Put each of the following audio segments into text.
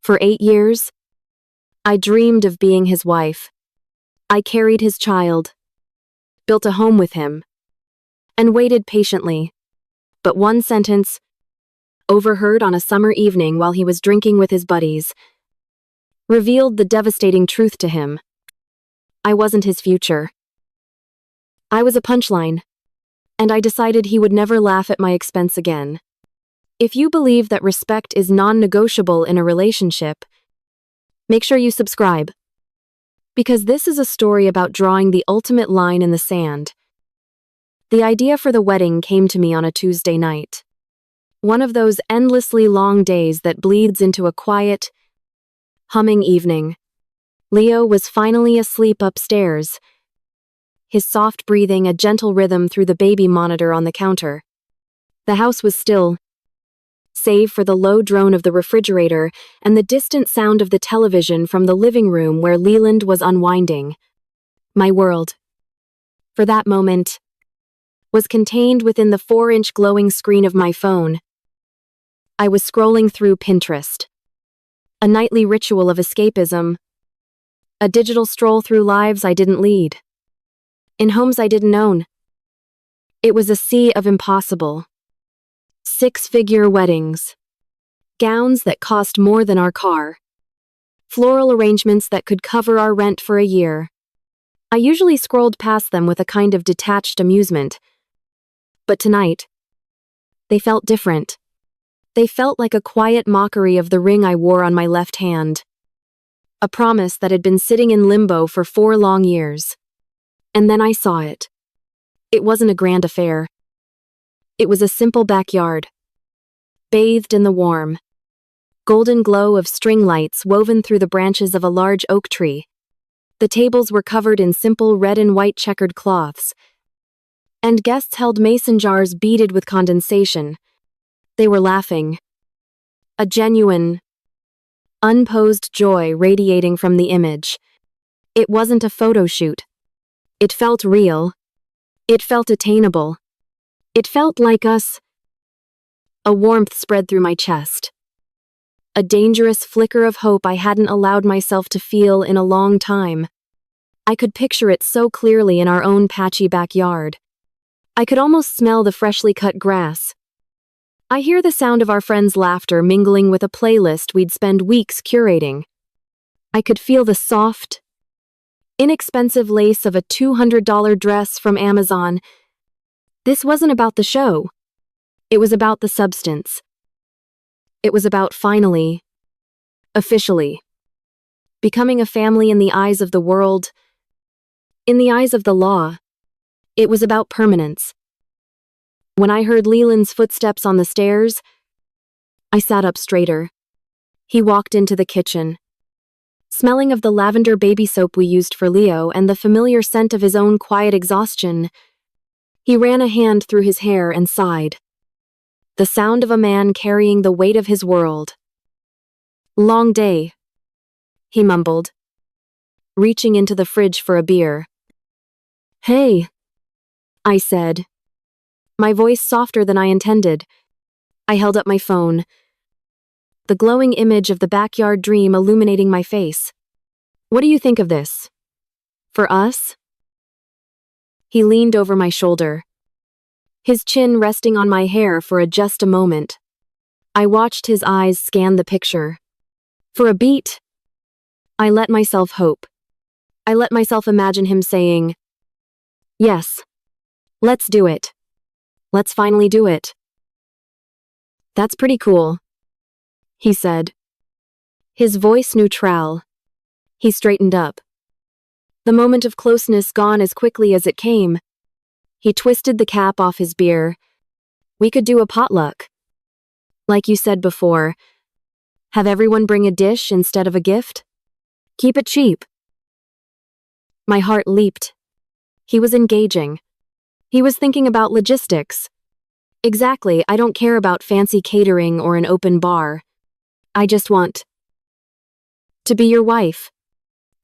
For 8 years, I dreamed of being his wife. I carried his child, built a home with him, and waited patiently. But one sentence, overheard on a summer evening while he was drinking with his buddies, revealed the devastating truth to him. I wasn't his future. I was a punchline, and I decided he would never laugh at my expense again. If you believe that respect is non-negotiable in a relationship, make sure you subscribe. Because this is a story about drawing the ultimate line in the sand. The idea for the wedding came to me on a Tuesday night. One of those endlessly long days that bleeds into a quiet, humming evening. Leo was finally asleep upstairs, his soft breathing a gentle rhythm through the baby monitor on the counter. The house was still, save for the low drone of the refrigerator and the distant sound of the television from the living room where Leland was unwinding. My world, for that moment, was contained within the 4-inch glowing screen of my phone. I was scrolling through Pinterest, a nightly ritual of escapism, a digital stroll through lives I didn't lead, in homes I didn't own. It was a sea of impossible. 6-figure weddings, gowns that cost more than our car, floral arrangements that could cover our rent for a year. I usually scrolled past them with a kind of detached amusement. But tonight, they felt different. They felt like a quiet mockery of the ring I wore on my left hand. A promise that had been sitting in limbo for 4 long years. And then I saw it. It wasn't a grand affair. It was a simple backyard, bathed in the warm, golden glow of string lights woven through the branches of a large oak tree. The tables were covered in simple red and white checkered cloths, and guests held mason jars beaded with condensation. They were laughing. A genuine, unposed joy radiating from the image. It wasn't a photo shoot. It felt real. It felt attainable. It felt like us. A warmth spread through my chest. A dangerous flicker of hope I hadn't allowed myself to feel in a long time. I could picture it so clearly in our own patchy backyard. I could almost smell the freshly cut grass. I hear the sound of our friends' laughter mingling with a playlist we'd spend weeks curating. I could feel the soft, inexpensive lace of a $200 dress from Amazon. This wasn't about the show. It was about the substance. It was about finally, officially, becoming a family in the eyes of the world, in the eyes of the law. It was about permanence. When I heard Leland's footsteps on the stairs, I sat up straighter. He walked into the kitchen, smelling of the lavender baby soap we used for Leo and the familiar scent of his own quiet exhaustion. He ran a hand through his hair and sighed. The sound of a man carrying the weight of his world. "Long day," he mumbled, reaching into the fridge for a beer. "Hey," I said, my voice softer than I intended. I held up my phone, the glowing image of the backyard dream illuminating my face. "What do you think of this? For us?" He leaned over my shoulder, his chin resting on my hair for just a moment. I watched his eyes scan the picture. For a beat, I let myself hope. I let myself imagine him saying, "Yes, let's do it. Let's finally do it." "That's pretty cool," he said, his voice neutral. He straightened up, the moment of closeness gone as quickly as it came. He twisted the cap off his beer. "We could do a potluck. Like you said before, have everyone bring a dish instead of a gift? Keep it cheap." My heart leaped. He was engaging. He was thinking about logistics. "Exactly, I don't care about fancy catering or an open bar. I just want to be your wife.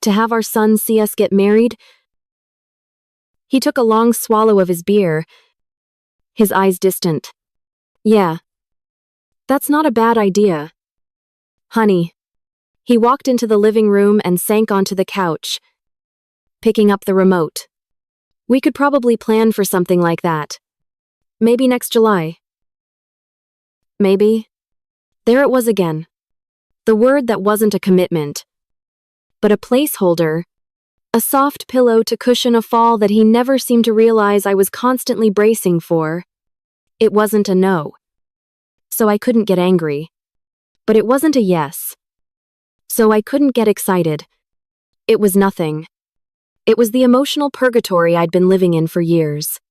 To have our son see us get married." He took a long swallow of his beer, his eyes distant. "Yeah, that's not a bad idea. Honey, He walked into the living room and sank onto the couch, picking up the remote. We could probably plan for something like that. Maybe next July. Maybe. There it was again. The word that wasn't a commitment, but a placeholder. A soft pillow to cushion a fall that he never seemed to realize I was constantly bracing for. It wasn't a no. So I couldn't get angry. But it wasn't a yes. So I couldn't get excited. It was nothing. It was the emotional purgatory I'd been living in for years.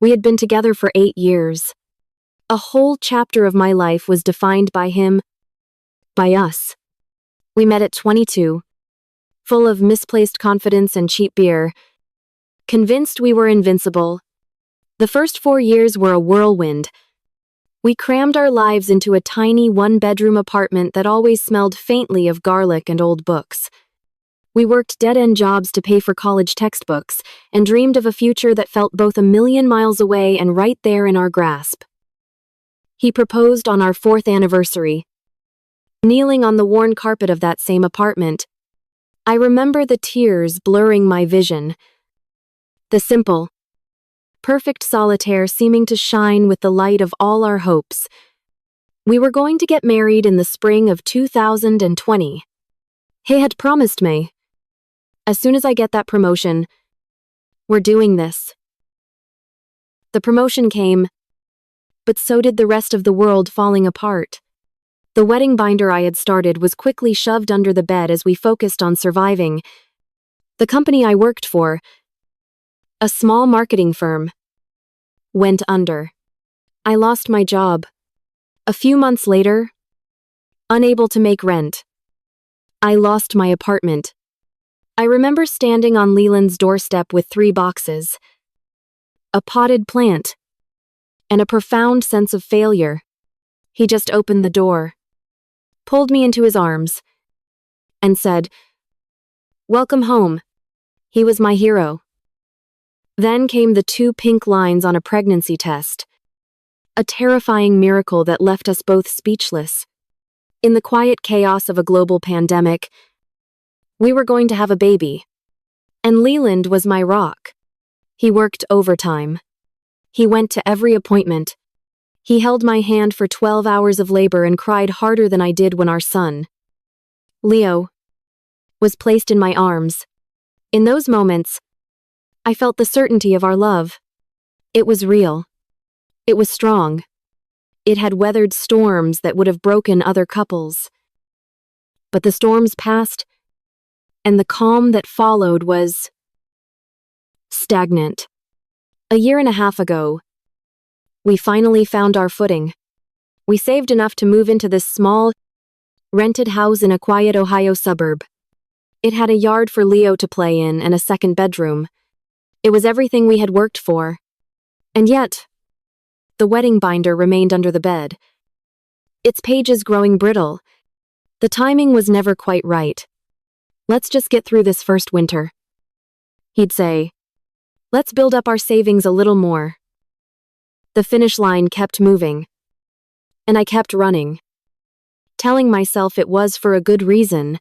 We had been together for 8 years. A whole chapter of my life was defined by him, by us. We met at 22. Full of misplaced confidence and cheap beer, convinced we were invincible. The first 4 years were a whirlwind. We crammed our lives into a tiny one-bedroom apartment that always smelled faintly of garlic and old books. We worked dead-end jobs to pay for college textbooks and dreamed of a future that felt both a million miles away and right there in our grasp. He proposed on our 4th anniversary. Kneeling on the worn carpet of that same apartment, I remember the tears blurring my vision. The simple, perfect solitaire seeming to shine with the light of all our hopes. We were going to get married in the spring of 2020. He had promised me, as soon as I get that promotion, we're doing this. The promotion came, but so did the rest of the world falling apart. The wedding binder I had started was quickly shoved under the bed as we focused on surviving. The company I worked for, a small marketing firm, went under. I lost my job. A few months later, unable to make rent, I lost my apartment. I remember standing on Leland's doorstep with 3 boxes, a potted plant, and a profound sense of failure. He just opened the door, pulled me into his arms, and said, "Welcome home." He was my hero. Then came the 2 pink lines on a pregnancy test, a terrifying miracle that left us both speechless. In the quiet chaos of a global pandemic, we were going to have a baby. And Leland was my rock. He worked overtime. He went to every appointment. He held my hand for 12 hours of labor and cried harder than I did when our son, Leo, was placed in my arms. In those moments, I felt the certainty of our love. It was real. It was strong. It had weathered storms that would have broken other couples. But the storms passed, and the calm that followed was stagnant. A year and a half ago, we finally found our footing. We saved enough to move into this small, rented house in a quiet Ohio suburb. It had a yard for Leo to play in and a 2nd bedroom. It was everything we had worked for. And yet, the wedding binder remained under the bed, its pages growing brittle. The timing was never quite right. "Let's just get through this first winter," he'd say. "Let's build up our savings a little more." The finish line kept moving, and I kept running, telling myself it was for a good reason.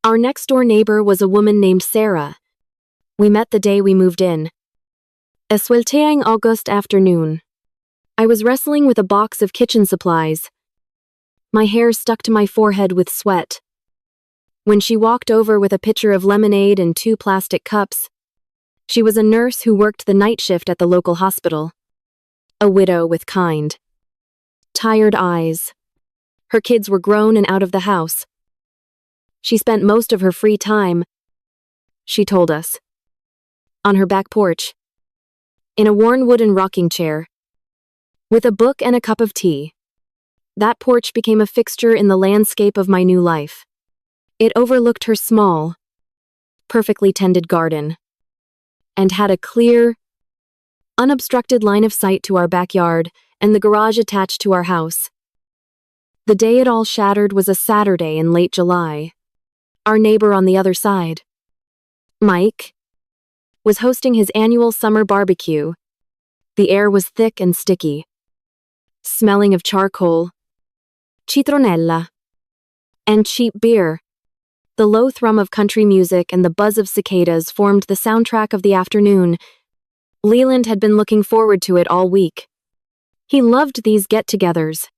Our next-door neighbor was a woman named Sarah. We met the day we moved in. A sweltering August afternoon. I was wrestling with a box of kitchen supplies. My hair stuck to my forehead with sweat. When she walked over with a pitcher of lemonade and 2 plastic cups, she was a nurse who worked the night shift at the local hospital. A widow with kind, tired eyes. Her kids were grown and out of the house. She spent most of her free time, she told us, on her back porch, in a worn wooden rocking chair, with a book and a cup of tea. That porch became a fixture in the landscape of my new life. It overlooked her small, perfectly tended garden, and had a clear, unobstructed line of sight to our backyard and the garage attached to our house. The day it all shattered was a Saturday in late July. Our neighbor on the other side, Mike, was hosting his annual summer barbecue. The air was thick and sticky, smelling of charcoal, citronella, and cheap beer. The low thrum of country music and the buzz of cicadas formed the soundtrack of the afternoon. Leland had been looking forward to it all week. He loved these get-togethers.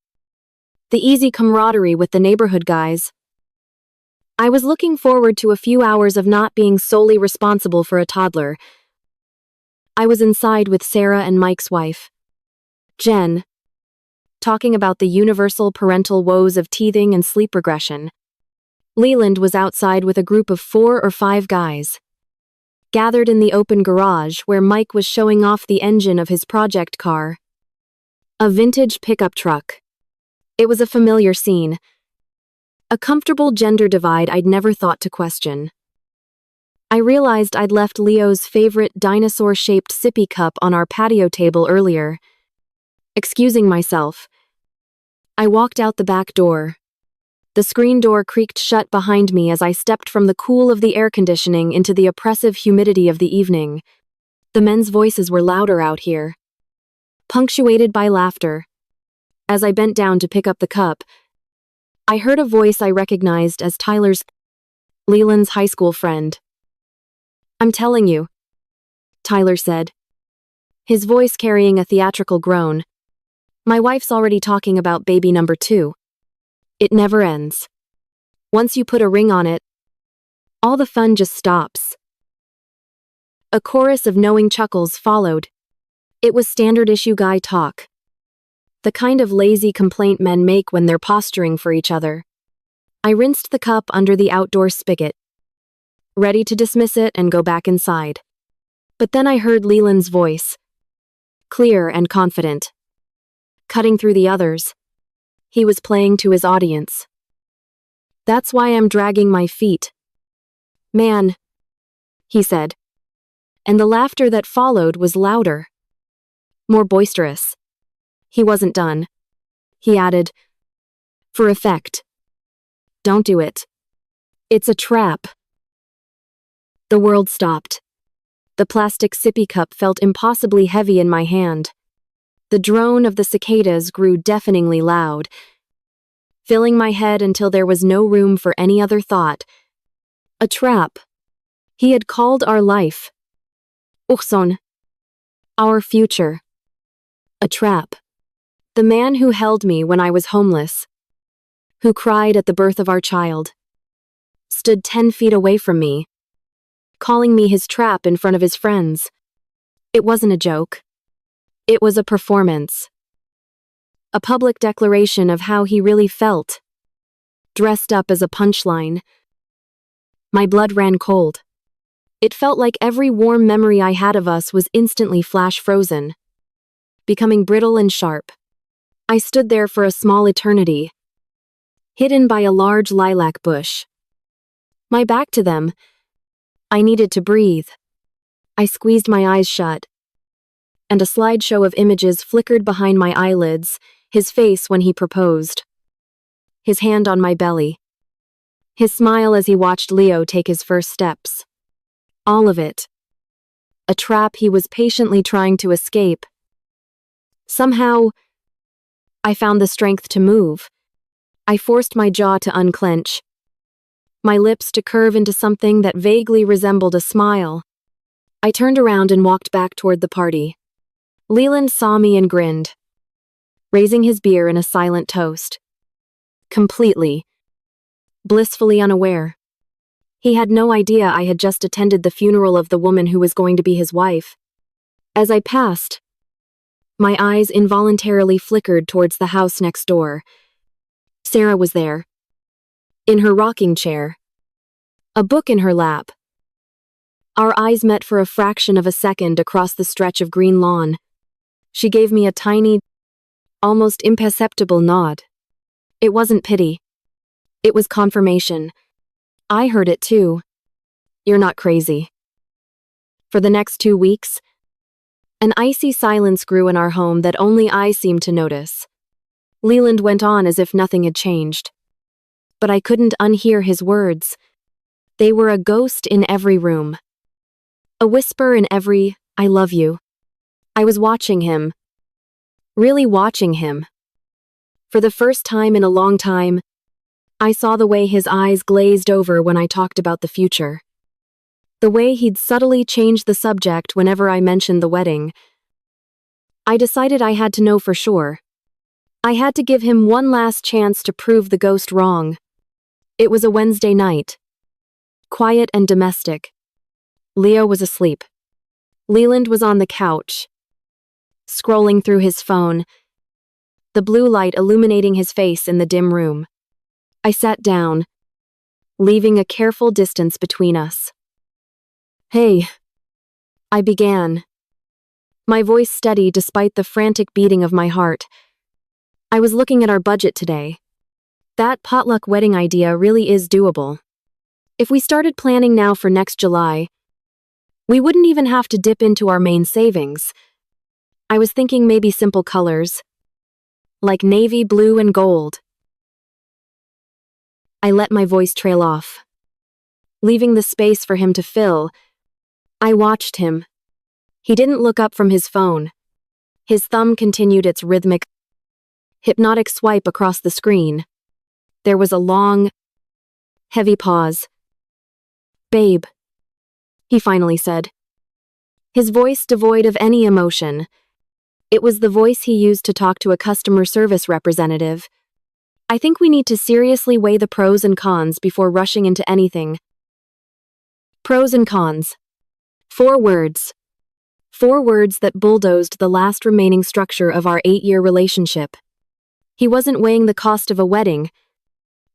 The easy camaraderie with the neighborhood guys. I was looking forward to a few hours of not being solely responsible for a toddler. I was inside with Sarah and Mike's wife, Jen, talking about the universal parental woes of teething and sleep regression. Leland was outside with a group of 4 or 5 guys, gathered in the open garage where Mike was showing off the engine of his project car, a vintage pickup truck. It was a familiar scene, a comfortable gender divide I'd never thought to question. I realized I'd left Leo's favorite dinosaur-shaped sippy cup on our patio table earlier. Excusing myself, I walked out the back door. The screen door creaked shut behind me as I stepped from the cool of the air conditioning into the oppressive humidity of the evening. The men's voices were louder out here, punctuated by laughter. As I bent down to pick up the cup, I heard a voice I recognized as Tyler's, Leland's high school friend. "I'm telling you," Tyler said, his voice carrying a theatrical groan. "My wife's already talking about baby number 2. It never ends. Once you put a ring on it, all the fun just stops." A chorus of knowing chuckles followed. It was standard-issue guy talk. The kind of lazy complaint men make when they're posturing for each other. I rinsed the cup under the outdoor spigot, ready to dismiss it and go back inside. But then I heard Leland's voice, clear and confident, cutting through the others. He was playing to his audience. "That's why I'm dragging my feet. Man," he said. And the laughter that followed was louder, more boisterous. He wasn't done. He added, "For effect. Don't do it. It's a trap." The world stopped. The plastic sippy cup felt impossibly heavy in my hand. The drone of the cicadas grew deafeningly loud, filling my head until there was no room for any other thought. A trap. He had called our life. Uhson. Our future. A trap. The man who held me when I was homeless, who cried at the birth of our child, stood 10 feet away from me, calling me his trap in front of his friends. It wasn't a joke. It was a performance. A public declaration of how he really felt, dressed up as a punchline. My blood ran cold. It felt like every warm memory I had of us was instantly flash-frozen, becoming brittle and sharp. I stood there for a small eternity, hidden by a large lilac bush. My back to them. I needed to breathe. I squeezed my eyes shut, and a slideshow of images flickered behind my eyelids, his face when he proposed, his hand on my belly, his smile as he watched Leo take his first steps. All of it. A trap he was patiently trying to escape. Somehow, I found the strength to move. I forced my jaw to unclench, my lips to curve into something that vaguely resembled a smile. I turned around and walked back toward the party. Leland saw me and grinned, raising his beer in a silent toast. Completely, blissfully unaware. He had no idea I had just attended the funeral of the woman who was going to be his wife. As I passed, my eyes involuntarily flickered towards the house next door. Sarah was there, in her rocking chair, a book in her lap. Our eyes met for a fraction of a second across the stretch of green lawn. She gave me a tiny, almost imperceptible nod. It wasn't pity. It was confirmation. I heard it too. You're not crazy. For the next 2 weeks, an icy silence grew in our home that only I seemed to notice. Leland went on as if nothing had changed. But I couldn't unhear his words. They were a ghost in every room. A whisper in every, "I love you." I was watching him. Really watching him. For the first time in a long time, I saw the way his eyes glazed over when I talked about the future. The way he'd subtly changed the subject whenever I mentioned the wedding. I decided I had to know for sure. I had to give him one last chance to prove the ghost wrong. It was a Wednesday night. Quiet and domestic. Leo was asleep. Leland was on the couch, scrolling through his phone, the blue light illuminating his face in the dim room. I sat down, leaving a careful distance between us. "Hey," I began, my voice steady despite the frantic beating of my heart. "I was looking at our budget today. That potluck wedding idea really is doable. If we started planning now for next July, we wouldn't even have to dip into our main savings. I was thinking maybe simple colors, like navy blue and gold." I let my voice trail off, leaving the space for him to fill. I watched him. He didn't look up from his phone. His thumb continued its rhythmic, hypnotic swipe across the screen. There was a long, heavy pause. "Babe," he finally said, his voice devoid of any emotion. It was the voice he used to talk to a customer service representative. "I think we need to seriously weigh the pros and cons before rushing into anything." Pros and cons. 4 words. 4 words that bulldozed the last remaining structure of our 8-year relationship. He wasn't weighing the cost of a wedding.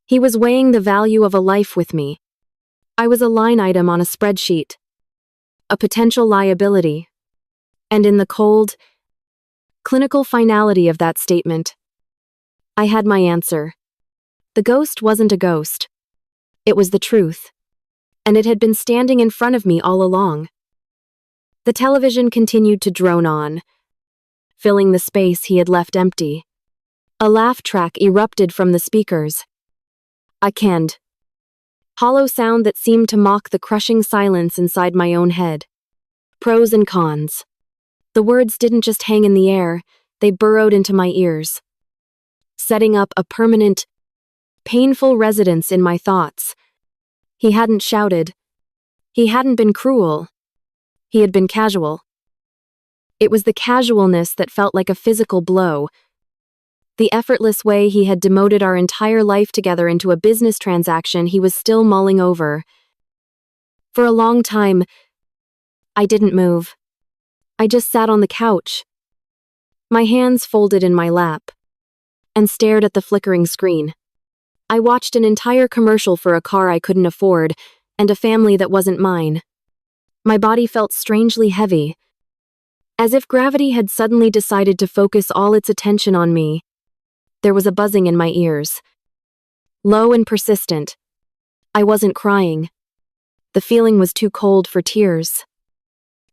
He was weighing the value of a life with me. I was a line item on a spreadsheet, a potential liability. And in the cold, clinical finality of that statement, I had my answer. The ghost wasn't a ghost. It was the truth. And it had been standing in front of me all along. The television continued to drone on, filling the space he had left empty. A laugh track erupted from the speakers. A canned, hollow sound that seemed to mock the crushing silence inside my own head. Pros and cons. The words didn't just hang in the air, they burrowed into my ears, setting up a permanent, painful residence in my thoughts. He hadn't shouted. He hadn't been cruel. He had been casual. It was the casualness that felt like a physical blow. The effortless way he had demoted our entire life together into a business transaction he was still mulling over. For a long time, I didn't move. I just sat on the couch, my hands folded in my lap, and stared at the flickering screen. I watched an entire commercial for a car I couldn't afford and a family that wasn't mine. My body felt strangely heavy, as if gravity had suddenly decided to focus all its attention on me. There was a buzzing in my ears, low and persistent. I wasn't crying. The feeling was too cold for tears,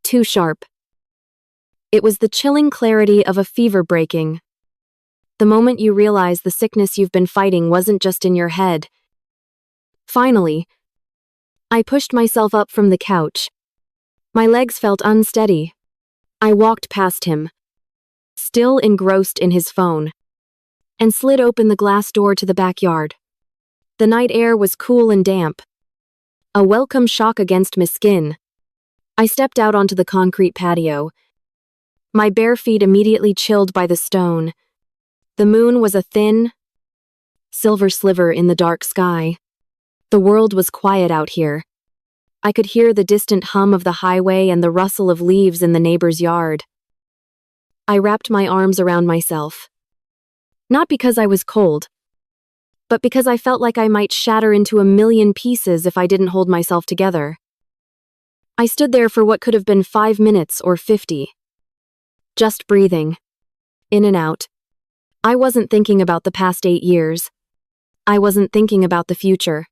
too sharp. It was the chilling clarity of a fever breaking. The moment you realize the sickness you've been fighting wasn't just in your head. Finally, I pushed myself up from the couch. My legs felt unsteady. I walked past him, still engrossed in his phone, and slid open the glass door to the backyard. The night air was cool and damp, a welcome shock against my skin. I stepped out onto the concrete patio, my bare feet immediately chilled by the stone. The moon was a thin, silver sliver in the dark sky. The world was quiet out here. I could hear the distant hum of the highway and the rustle of leaves in the neighbor's yard. I wrapped my arms around myself. Not because I was cold, but because I felt like I might shatter into a million pieces if I didn't hold myself together. I stood there for what could have been 5 minutes or 50. Just breathing, in and out. I wasn't thinking about the past 8 years. I wasn't thinking about the future.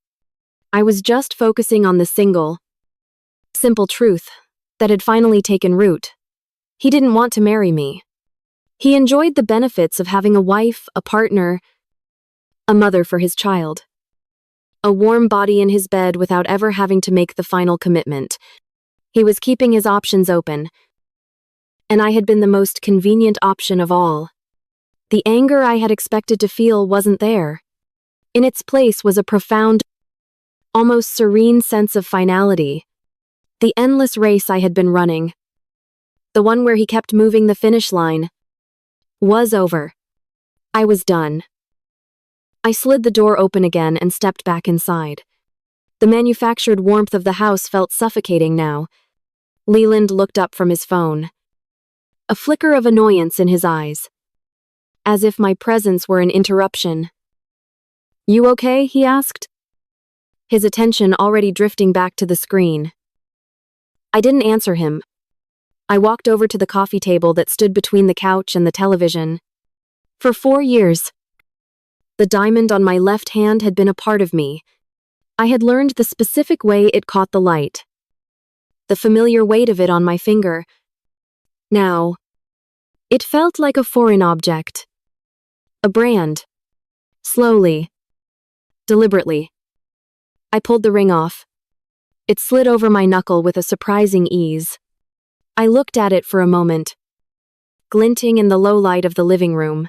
I was just focusing on the simple truth that had finally taken root. He didn't want to marry me. He enjoyed the benefits of having a wife, a partner, a mother for his child, a warm body in his bed without ever having to make the final commitment. He was keeping his options open, and I had been the most convenient option of all. The anger I had expected to feel wasn't there. In its place was a profound, almost serene sense of finality. The endless race I had been running, the one where he kept moving the finish line, was over. I was done. I slid the door open again and stepped back inside. The manufactured warmth of the house felt suffocating now. Leland looked up from his phone, a flicker of annoyance in his eyes, as if my presence were an interruption. "You okay?" he asked, his attention already drifting back to the screen. I didn't answer him. I walked over to the coffee table that stood between the couch and the television. For 4 years, the diamond on my left hand had been a part of me. I had learned the specific way it caught the light, the familiar weight of it on my finger. Now, it felt like a foreign object, a brand. Slowly, deliberately, I pulled the ring off. It slid over my knuckle with a surprising ease. I looked at it for a moment, glinting in the low light of the living room.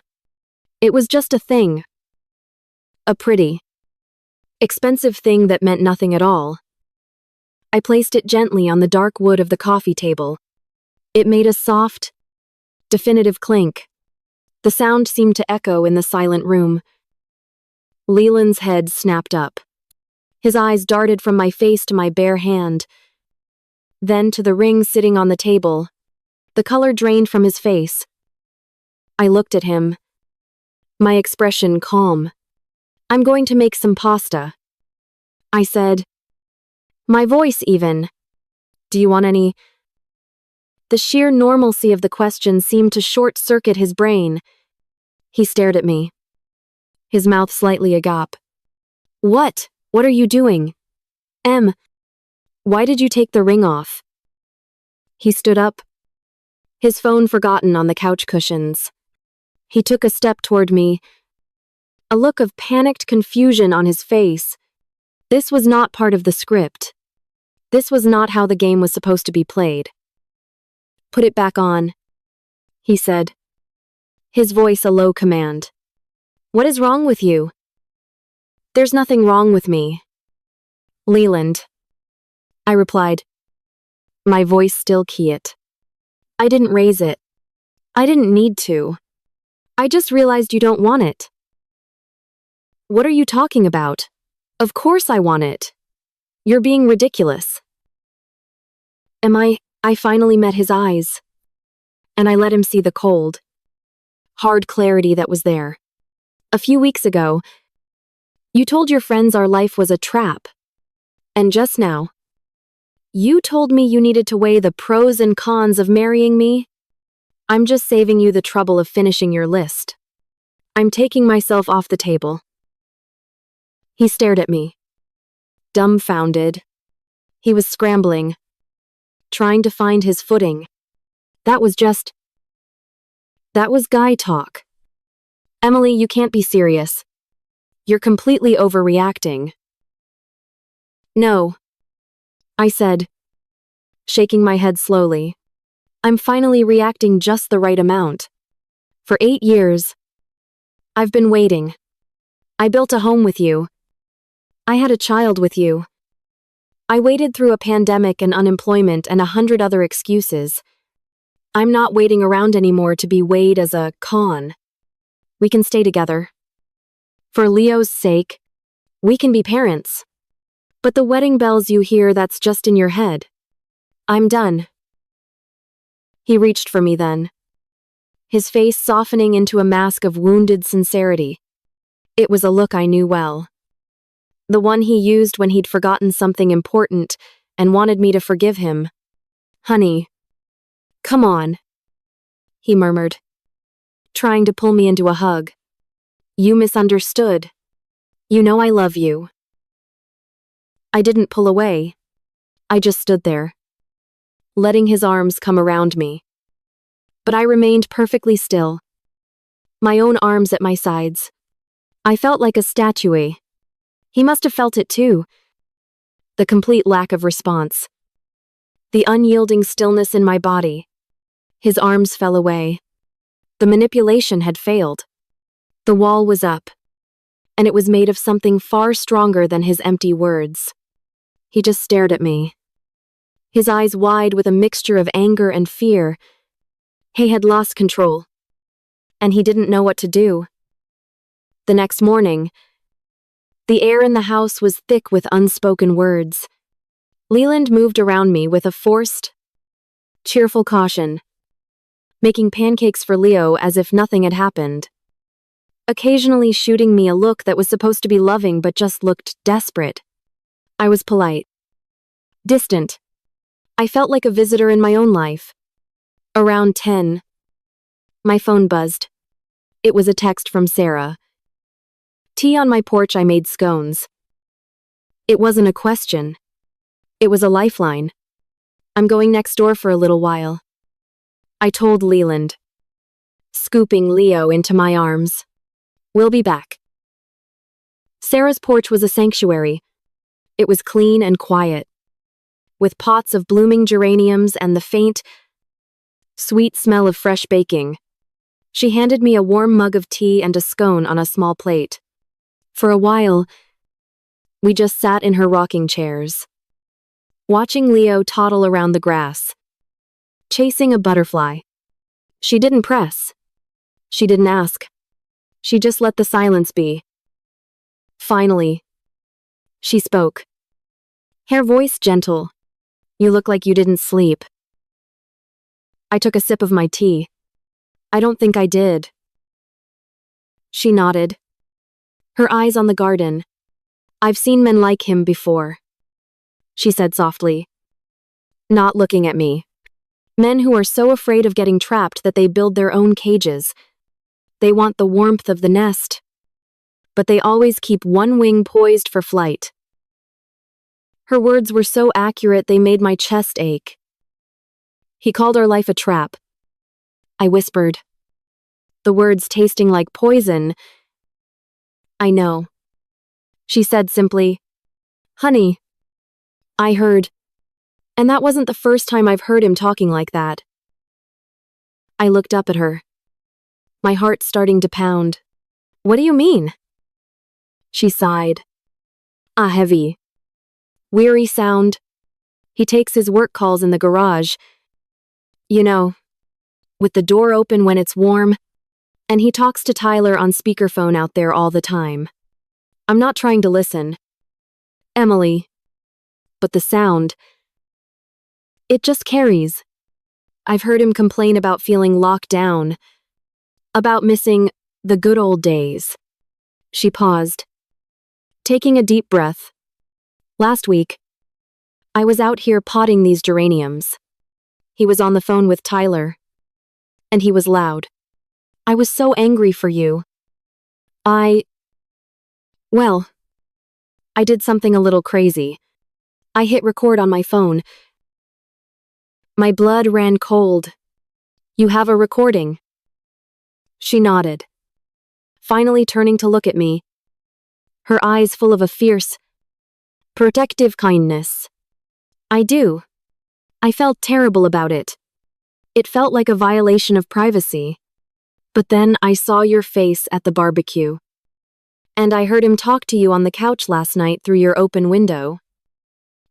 It was just a thing. A pretty, expensive thing that meant nothing at all. I placed it gently on the dark wood of the coffee table. It made a soft, definitive clink. The sound seemed to echo in the silent room. Leland's head snapped up. His eyes darted from my face to my bare hand, then to the ring sitting on the table. The color drained from his face. I looked at him, my expression calm. "I'm going to make some pasta," I said, my voice even. "Do you want any?" The sheer normalcy of the question seemed to short-circuit his brain. He stared at me, his mouth slightly agape. What? What are you doing? Why did you take the ring off?" He stood up, his phone forgotten on the couch cushions. He took a step toward me, a look of panicked confusion on his face. This was not part of the script. This was not how the game was supposed to be played. "Put it back on," he said, his voice a low command. "What is wrong with you?" "There's nothing wrong with me, Leland," I replied, my voice still quiet. "I didn't raise it. I didn't need to. I just realized you don't want it." "What are you talking about? Of course I want it. You're being ridiculous." Am I? I finally met his eyes, and I let him see the cold, hard clarity that was there. "A few weeks ago, you told your friends our life was a trap. And just now, you told me you needed to weigh the pros and cons of marrying me. I'm just saving you the trouble of finishing your list. I'm taking myself off the table." He stared at me, dumbfounded. He was scrambling, trying to find his footing. That was guy talk. "Emily, you can't be serious. You're completely overreacting." "No," I said, shaking my head slowly. "I'm finally reacting just the right amount. For 8 years, I've been waiting. I built a home with you. I had a child with you. I waited through a pandemic and unemployment and 100 other excuses. I'm not waiting around anymore to be weighed as a con. We can stay together. For Leo's sake, we can be parents. But the wedding bells you hear, that's just in your head. I'm done." He reached for me then, his face softening into a mask of wounded sincerity. It was a look I knew well. The one he used when he'd forgotten something important and wanted me to forgive him. "Honey, come on," he murmured, trying to pull me into a hug. "You misunderstood. You know I love you." I didn't pull away. I just stood there, letting his arms come around me. But I remained perfectly still, my own arms at my sides. I felt like a statue. He must have felt it too. The complete lack of response, the unyielding stillness in my body. His arms fell away. The manipulation had failed. The wall was up. and it was made of something far stronger than his empty words. He just stared at me, his eyes wide with a mixture of anger and fear. He had lost control, and he didn't know what to do. The next morning, the air in the house was thick with unspoken words. Leland moved around me with a forced, cheerful caution, making pancakes for Leo as if nothing had happened, occasionally shooting me a look that was supposed to be loving but just looked desperate. I was polite, distant. I felt like a visitor in my own life. Around 10, my phone buzzed. It was a text from Sarah. Tea on my porch, I made scones. It wasn't a question. It was a lifeline. I'm going next door for a little while, I told Leland, scooping Leo into my arms. We'll be back. Sarah's porch was a sanctuary. It was clean and quiet, with pots of blooming geraniums and the faint, sweet smell of fresh baking. She handed me a warm mug of tea and a scone on a small plate. For a while, we just sat in her rocking chairs, watching Leo toddle around the grass, chasing a butterfly. She didn't press. She didn't ask. She just let the silence be. Finally, she spoke, her voice gentle. You look like you didn't sleep. I took a sip of my tea. I don't think I did. She nodded, her eyes on the garden. I've seen men like him before, she said softly, not looking at me. Men who are so afraid of getting trapped that they build their own cages. They want the warmth of the nest, but they always keep one wing poised for flight. Her words were so accurate they made my chest ache. He called our life a trap, I whispered, the words tasting like poison. I know, she said simply. Honey, I heard. And that wasn't the first time I've heard him talking like that. I looked up at her, my heart starting to pound. What do you mean? She sighed. A heavy, weary sound. He takes his work calls in the garage. You know, with the door open when it's warm, and he talks to Tyler on speakerphone out there all the time. I'm not trying to listen, Emily, but the sound, it just carries. I've heard him complain about feeling locked down, about missing the good old days. She paused, taking a deep breath. Last week, I was out here potting these geraniums. He was on the phone with Tyler, and he was loud. I was so angry for you. Well, I did something a little crazy. I hit record on my phone. My blood ran cold. You have a recording? She nodded, finally turning to look at me, her eyes full of a fierce, protective kindness. I do. I felt terrible about it. It felt like a violation of privacy. But then I saw your face at the barbecue. And I heard him talk to you on the couch last night through your open window.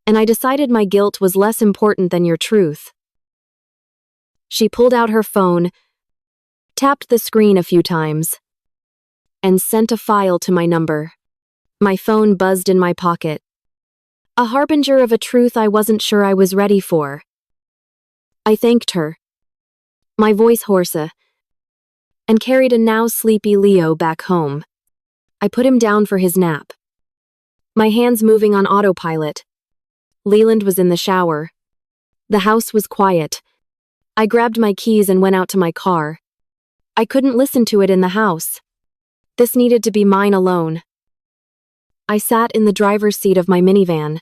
And I decided my guilt was less important than your truth. She pulled out her phone, tapped the screen a few times, and sent a file to my number. My phone buzzed in my pocket, a harbinger of a truth I wasn't sure I was ready for. I thanked her, my voice hoarse, and carried a now sleepy Leo back home. I put him down for his nap, my hands moving on autopilot. Leland was in the shower. The house was quiet. I grabbed my keys and went out to my car. I couldn't listen to it in the house. This needed to be mine alone. I sat in the driver's seat of my minivan,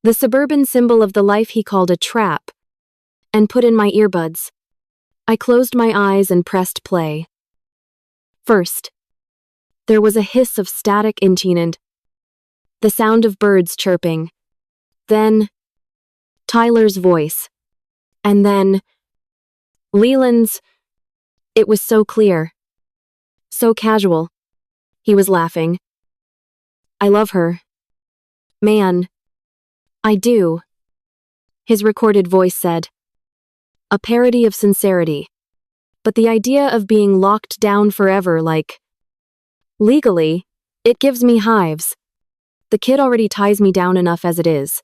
the suburban symbol of the life he called a trap, and put in my earbuds. I closed my eyes and pressed play. First, there was a hiss of static and the sound of birds chirping. Then, Tyler's voice. And then, Leland's. It was so clear, so casual. He was laughing. I love her. Man, I do. His recorded voice said. A parody of sincerity. But the idea of being locked down forever, like, legally, it gives me hives. The kid already ties me down enough as it is.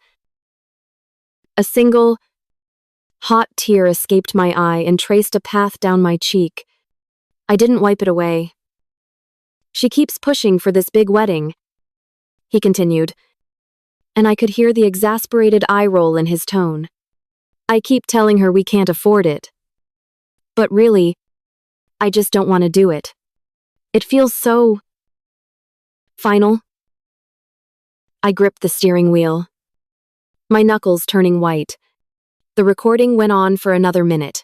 A single, hot tear escaped my eye and traced a path down my cheek. I didn't wipe it away. She keeps pushing for this big wedding, he continued, and I could hear the exasperated eye roll in his tone. I keep telling her we can't afford it. But really, I just don't want to do it. It feels so final. I gripped the steering wheel, my knuckles turning white. The recording went on for another minute,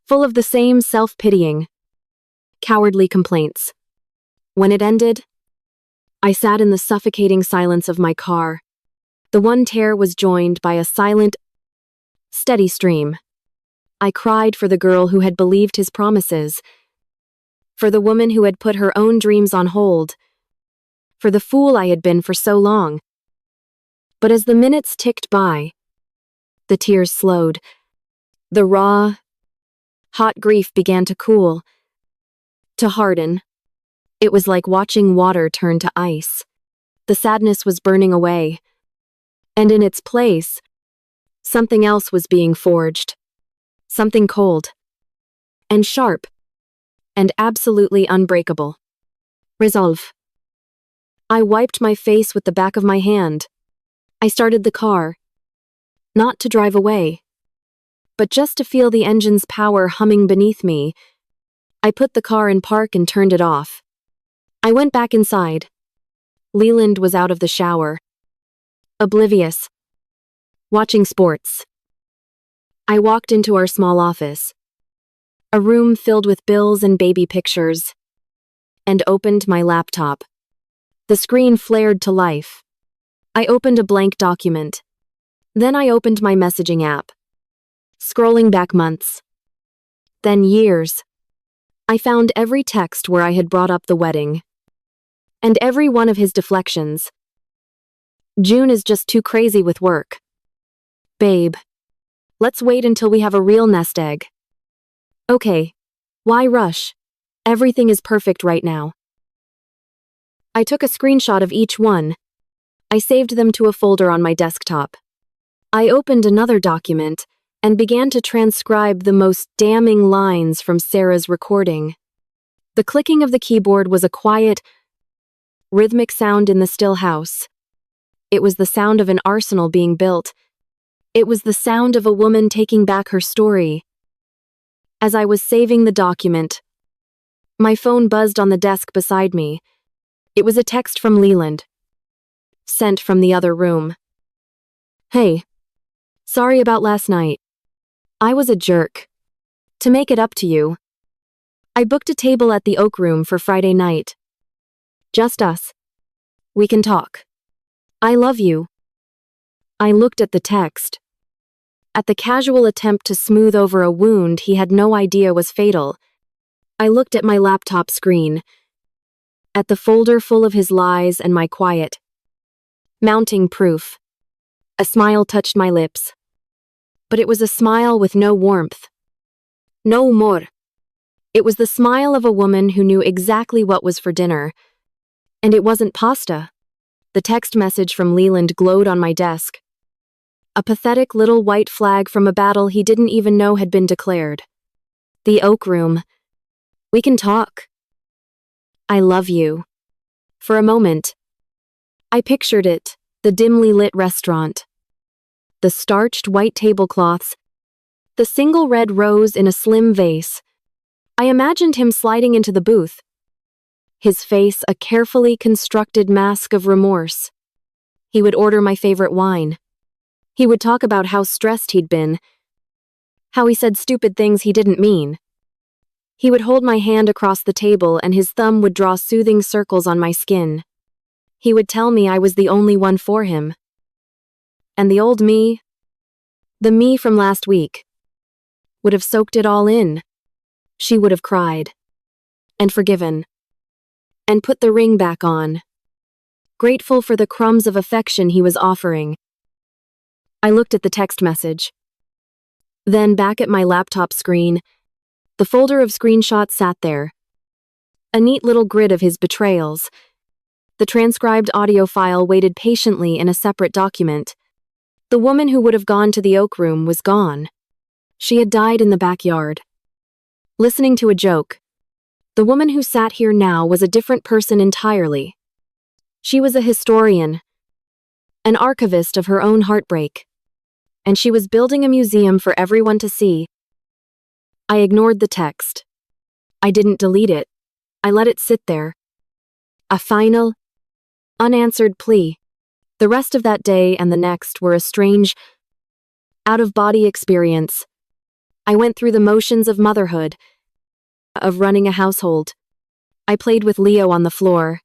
full of the same self-pitying, cowardly complaints. When it ended, I sat in the suffocating silence of my car. The one tear was joined by a silent, steady stream. I cried for the girl who had believed his promises, for the woman who had put her own dreams on hold, for the fool I had been for so long. But as the minutes ticked by, the tears slowed. The raw, hot grief began to cool, to harden. It was like watching water turn to ice. The sadness was burning away, and in its place, something else was being forged. Something cold, and sharp, and absolutely unbreakable. Resolve. I wiped my face with the back of my hand. I started the car, not to drive away, but just to feel the engine's power humming beneath me. I put the car in park and turned it off. I went back inside. Leland was out of the shower, oblivious, watching sports. I walked into our small office, a room filled with bills and baby pictures, and opened my laptop. The screen flared to life. I opened a blank document. Then I opened my messaging app, scrolling back months, then years. I found every text where I had brought up the wedding, and every one of his deflections. June is just too crazy with work. Babe, let's wait until we have a real nest egg. Okay, why rush? Everything is perfect right now. I took a screenshot of each one. I saved them to a folder on my desktop. I opened another document and began to transcribe the most damning lines from Sarah's recording. The clicking of the keyboard was a quiet, rhythmic sound in the still house. It was the sound of an arsenal being built. It was the sound of a woman taking back her story. As I was saving the document, my phone buzzed on the desk beside me. It was a text from Leland, sent from the other room. Hey, sorry about last night. I was a jerk. To make it up to you, I booked a table at the Oak Room for Friday night. Just us. We can talk. I love you. I looked at the text. At the casual attempt to smooth over a wound he had no idea was fatal. I looked at my laptop screen, at the folder full of his lies and my quiet, mounting proof. A smile touched my lips. But it was a smile with no warmth. No humor. It was the smile of a woman who knew exactly what was for dinner. And it wasn't pasta. The text message from Leland glowed on my desk. A pathetic little white flag from a battle he didn't even know had been declared. The Oak Room. We can talk. I love you. For a moment, I pictured it, the dimly lit restaurant. The starched white tablecloths, the single red rose in a slim vase. I imagined him sliding into the booth, his face a carefully constructed mask of remorse. He would order my favorite wine. He would talk about how stressed he'd been, how he said stupid things he didn't mean. He would hold my hand across the table and his thumb would draw soothing circles on my skin. He would tell me I was the only one for him. And the old me, the me from last week, would have soaked it all in. She would have cried. And forgiven. and put the ring back on, grateful for the crumbs of affection he was offering. I looked at the text message. Then back at my laptop screen, the folder of screenshots sat there. A neat little grid of his betrayals. The transcribed audio file waited patiently in a separate document. The woman who would have gone to the oak room was gone. She had died in the backyard. Listening to a joke. The woman who sat here now was a different person entirely. She was a historian, an archivist of her own heartbreak, and she was building a museum for everyone to see. I ignored the text. I didn't delete it. I let it sit there. A final, unanswered plea. The rest of that day and the next were a strange, out-of-body experience. I went through the motions of motherhood, of running a household. I played with Leo on the floor,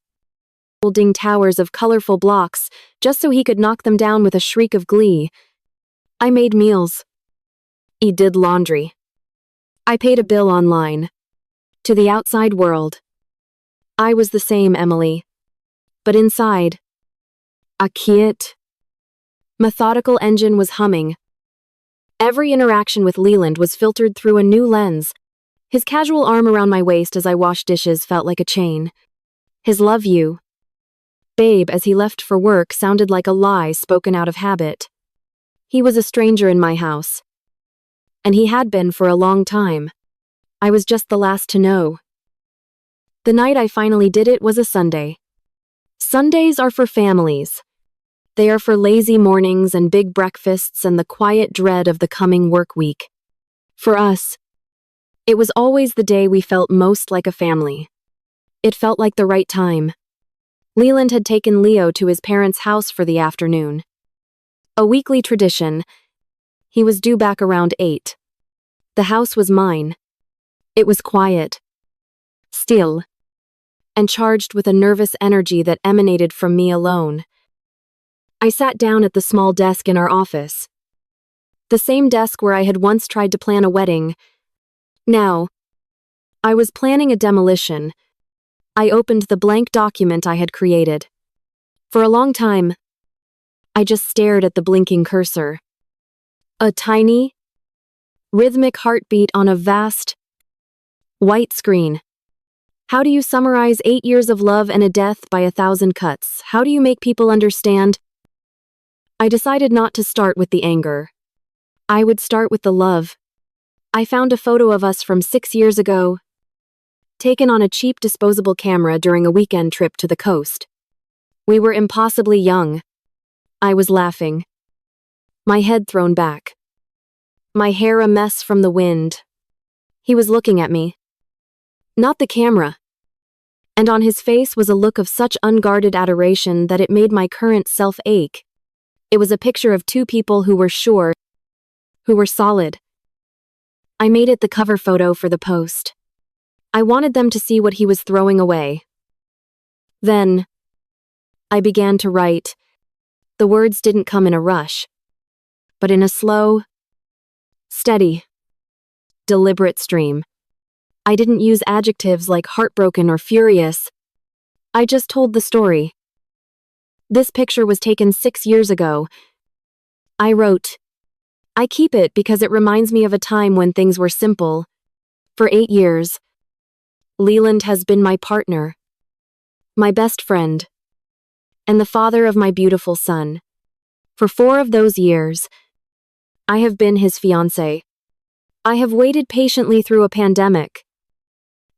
building towers of colorful blocks just so he could knock them down with a shriek of glee. I made meals. He did laundry. I paid a bill online. To the outside world. I was the same Emily. But inside, a quiet, methodical engine was humming. Every interaction with Leland was filtered through a new lens. His casual arm around my waist as I washed dishes felt like a chain. His love you, babe, as he left for work sounded like a lie spoken out of habit. He was a stranger in my house. And he had been for a long time. I was just the last to know. The night I finally did it was a Sunday. Sundays are for families. They are for lazy mornings and big breakfasts and the quiet dread of the coming work week. For us, it was always the day we felt most like a family. It felt like the right time. Leland had taken Leo to his parents' house for the afternoon. A weekly tradition. He was due back around 8. The house was mine. It was quiet, still, and charged with a nervous energy that emanated from me alone. I sat down at the small desk in our office. The same desk where I had once tried to plan a wedding. Now, I was planning a demolition. I opened the blank document I had created. For a long time, I just stared at the blinking cursor. A tiny, rhythmic heartbeat on a vast, white screen. How do you summarize 8 years of love and a death by 1,000 cuts? How do you make people understand? I decided not to start with the anger. I would start with the love. I found a photo of us from 6 years ago, taken on a cheap disposable camera during a weekend trip to the coast. We were impossibly young. I was laughing. My head thrown back. My hair a mess from the wind. He was looking at me. Not the camera. And on his face was a look of such unguarded adoration that it made my current self ache. It was a picture of two people who were sure, who were solid. I made it the cover photo for the post. I wanted them to see what he was throwing away. Then, I began to write. The words didn't come in a rush, but in a slow, steady, deliberate stream. I didn't use adjectives like heartbroken or furious. I just told the story. This picture was taken 6 years ago. I wrote, I keep it because it reminds me of a time when things were simple. For 8 years, Leland has been my partner, my best friend, and the father of my beautiful son. For 4 of those years, I have been his fiancé. I have waited patiently through a pandemic,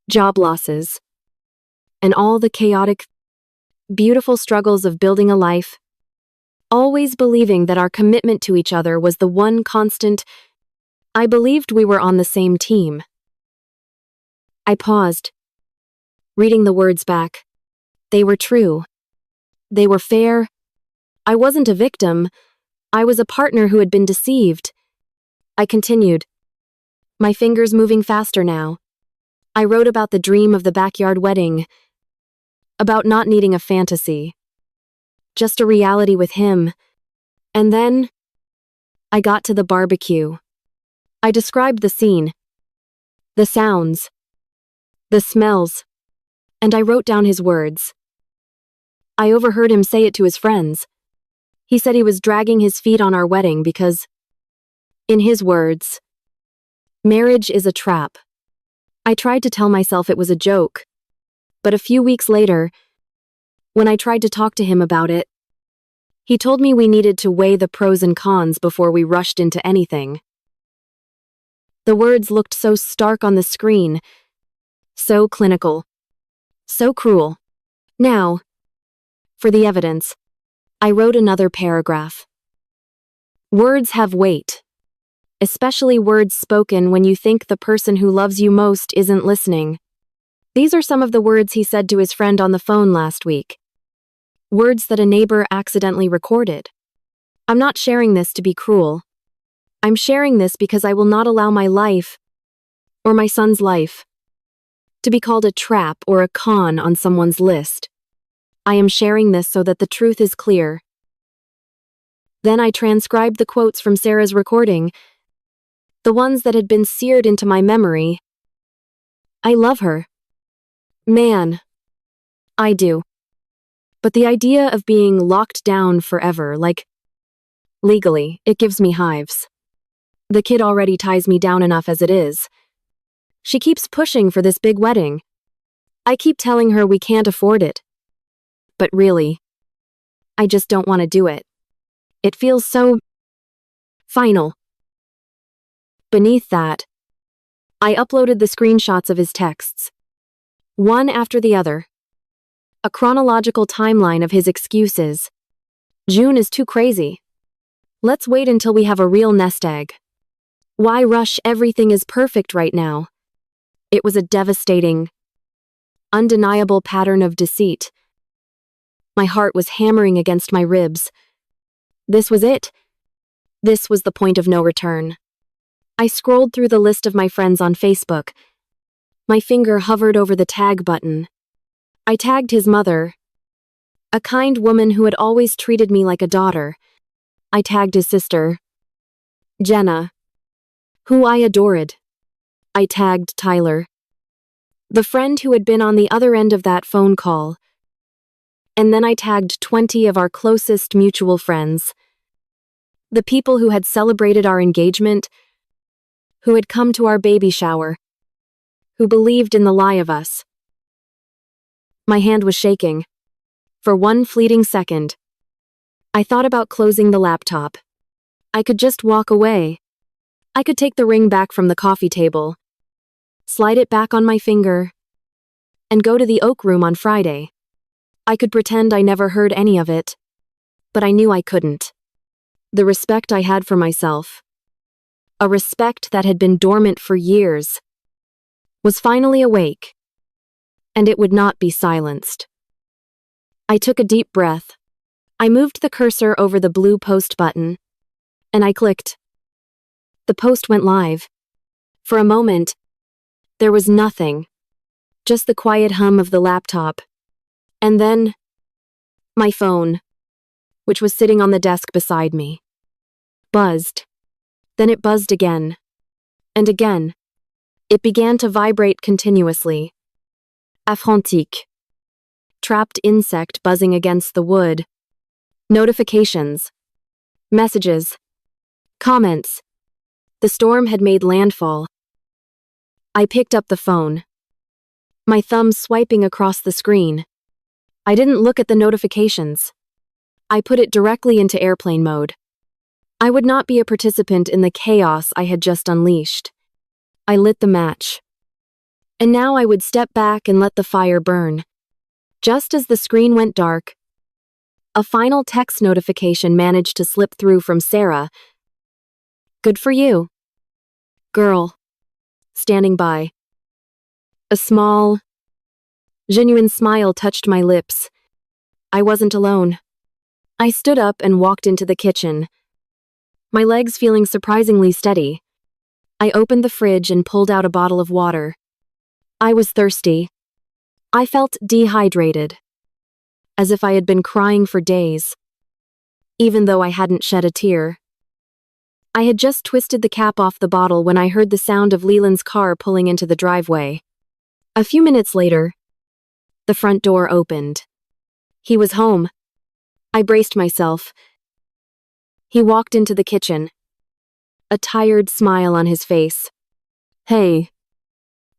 job losses, and all the chaotic, beautiful struggles of building a life, always believing that our commitment to each other was the one constant. I believed we were on the same team. I paused, reading the words back. They were true. They were fair. I wasn't a victim. I was a partner who had been deceived. I continued, my fingers moving faster now. I wrote about the dream of the backyard wedding, about not needing a fantasy, just a reality with him. And then, I got to the barbecue. I described the scene, the sounds, the smells, and I wrote down his words. I overheard him say it to his friends. He said he was dragging his feet on our wedding because, in his words, marriage is a trap. I tried to tell myself it was a joke, but a few weeks later, when I tried to talk to him about it, he told me we needed to weigh the pros and cons before we rushed into anything. The words looked so stark on the screen, so clinical, so cruel. Now, for the evidence, I wrote another paragraph. Words have weight, especially words spoken when you think the person who loves you most isn't listening. These are some of the words he said to his friend on the phone last week. Words that a neighbor accidentally recorded. I'm not sharing this to be cruel. I'm sharing this because I will not allow my life, or my son's life, to be called a trap or a con on someone's list. I am sharing this so that the truth is clear. Then I transcribed the quotes from Sarah's recording, the ones that had been seared into my memory. I love her. Man, I do. But the idea of being locked down forever, like, legally, it gives me hives. The kid already ties me down enough as it is. She keeps pushing for this big wedding. I keep telling her we can't afford it. But really, I just don't want to do it. It feels so final. Beneath that, I uploaded the screenshots of his texts, one after the other. A chronological timeline of his excuses. June is too crazy. Let's wait until we have a real nest egg. Why rush? Everything is perfect right now. It was a devastating, undeniable pattern of deceit. My heart was hammering against my ribs. This was it. This was the point of no return. I scrolled through the list of my friends on Facebook. My finger hovered over the tag button. I tagged his mother, a kind woman who had always treated me like a daughter. I tagged his sister, Jenna, who I adored. I tagged Tyler, the friend who had been on the other end of that phone call. And then I tagged 20 of our closest mutual friends, the people who had celebrated our engagement, who had come to our baby shower, who believed in the lie of us. My hand was shaking. For one fleeting second, I thought about closing the laptop. I could just walk away. I could take the ring back from the coffee table, slide it back on my finger, and go to the Oak Room on Friday. I could pretend I never heard any of it, but I knew I couldn't. The respect I had for myself, a respect that had been dormant for years, was finally awake, and it would not be silenced. I took a deep breath. I moved the cursor over the blue post button, and I clicked. The post went live. For a moment, there was nothing, just the quiet hum of the laptop. And then, my phone, which was sitting on the desk beside me, buzzed. Then it buzzed again. And again. It began to vibrate continuously. Affrontique. Trapped insect buzzing against the wood. Notifications. Messages. Comments. The storm had made landfall. I picked up the phone, my thumb swiping across the screen. I didn't look at the notifications. I put it directly into airplane mode. I would not be a participant in the chaos I had just unleashed. I lit the match. And now I would step back and let the fire burn. Just as the screen went dark, a final text notification managed to slip through from Sarah. Good for you, girl. Standing by. A small, genuine smile touched my lips. I wasn't alone. I stood up and walked into the kitchen, my legs feeling surprisingly steady. I opened the fridge and pulled out a bottle of water. I was thirsty. I felt dehydrated, as if I had been crying for days, even though I hadn't shed a tear. I had just twisted the cap off the bottle when I heard the sound of Leland's car pulling into the driveway. A few minutes later, The front door opened. He was home. I braced myself. He walked into the kitchen, a tired smile on his face. Hey.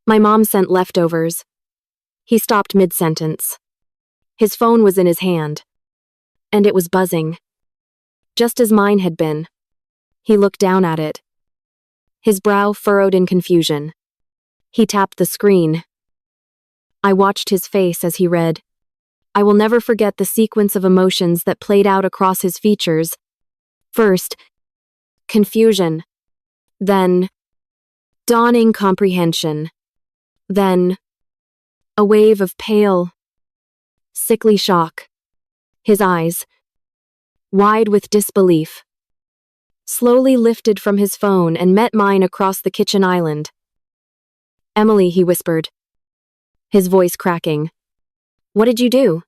My mom sent leftovers. He stopped mid-sentence. His phone was in his hand, and it was buzzing, just as mine had been. He looked down at it, his brow furrowed in confusion. He tapped the screen. I watched his face as he read. I will never forget the sequence of emotions that played out across his features. First, confusion. Then, dawning comprehension. Then, a wave of pale, sickly shock. His eyes, wide with disbelief, slowly lifted from his phone and met mine across the kitchen island. Emily, he whispered, his voice cracking. What did you do?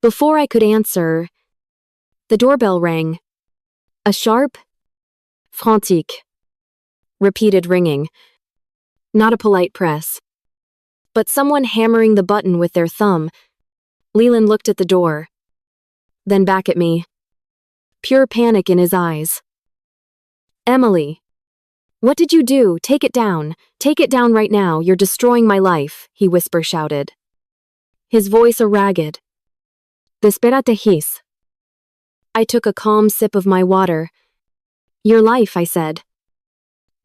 Before I could answer, the doorbell rang. A sharp, frantic, repeated ringing. Not a polite press, but someone hammering the button with their thumb. Leland looked at the door, then back at me, pure panic in his eyes. Emily, what did you do? Take it down. Take it down right now. You're destroying my life, he shouted. His voice a ragged. Despérate his. I took a calm sip of my water. Your life, I said.